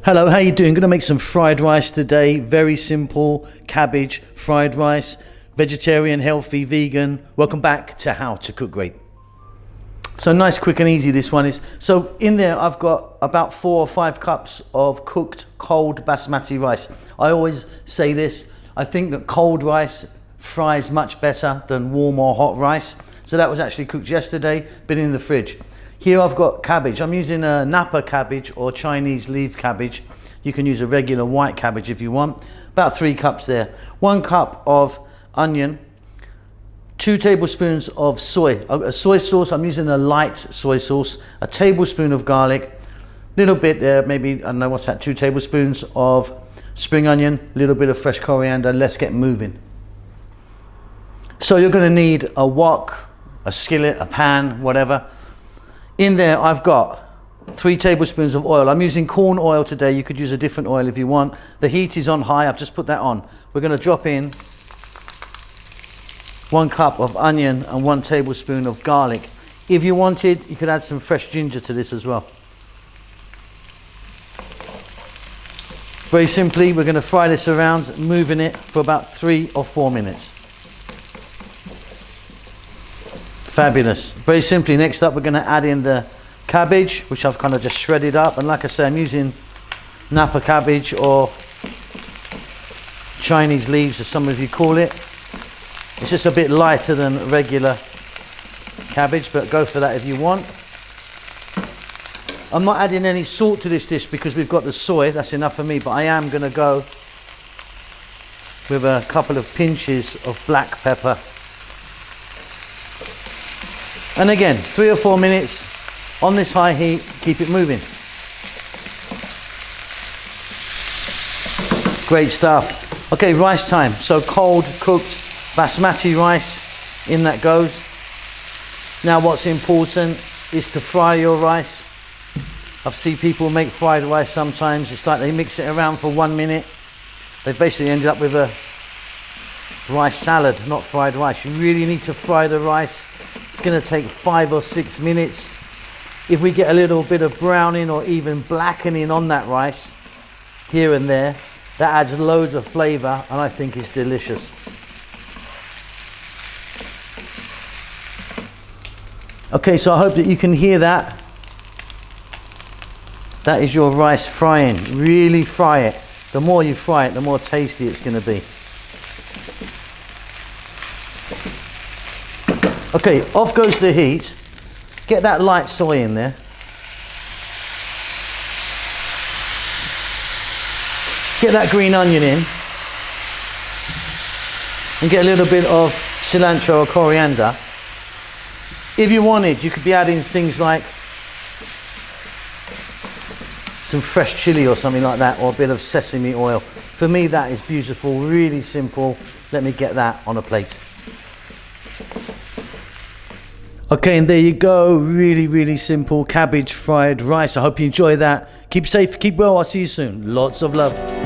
Hello, how you doing? Gonna make some fried rice today. Very simple, cabbage, fried rice, vegetarian, healthy, vegan. Welcome back to How to Cook Great. So nice, quick and easy this one is. So in there I've got about 4 or 5 cups of cooked cold basmati rice. I always say this, I think that cold rice fries much better than warm or hot rice. So that was actually cooked yesterday, been in the fridge. Here I've got cabbage. I'm using a Napa cabbage or Chinese leaf cabbage. You can use a regular white cabbage if you want. About 3 cups there. 1 cup of onion. 2 tablespoons of soy sauce. I'm using a light soy sauce. A tablespoon of garlic. Little bit there, maybe, I don't know, what's that, 2 tablespoons of spring onion. Little bit of fresh coriander. Let's get moving. So you're going to need a wok, a skillet, a pan, whatever. In there I've got 3 tablespoons of oil. I'm using corn oil today. You could use a different oil if you want. The heat is on high. I've just put that on. We're going to drop in 1 cup of onion and 1 tablespoon of garlic. If you wanted, you could add some fresh ginger to this as well. Very simply, we're going to fry this around, moving it for about 3 or 4 minutes. Fabulous. Very simply, next up we're going to add in the cabbage, which I've kind of just shredded up. And like I say, I'm using Napa cabbage or Chinese leaves, as some of you call it. It's just a bit lighter than regular cabbage, but go for that if you want. I'm not adding any salt to this dish because we've got the soy. That's enough for me, but I am going to go with a couple of pinches of black pepper. And again, 3 or 4 minutes on this high heat, keep it moving. Great stuff. Okay, rice time. So cold cooked basmati rice, in that goes. Now what's important is to fry your rice. I've seen people make fried rice sometimes. It's like they mix it around for 1 minute. They've basically ended up with a rice salad, not fried rice. You really need to fry the rice. It's going to take 5 or 6 minutes. If we get a little bit of browning or even blackening on that rice here and there, that adds loads of flavor and I think it's delicious. Okay, so I hope that you can hear that. That is your rice frying. Really fry it. The more you fry it, the more tasty it's going to be. Okay, off goes the heat. Get that light soy in there. Get that green onion in. And get a little bit of cilantro or coriander. If you wanted, you could be adding things like some fresh chili or something like that, or a bit of sesame oil. For me, that is beautiful, really simple. Let me get that on a plate. Okay, and there you go. Really, really simple cabbage fried rice. I hope you enjoy that. Keep safe, keep well. I'll see you soon. Lots of love.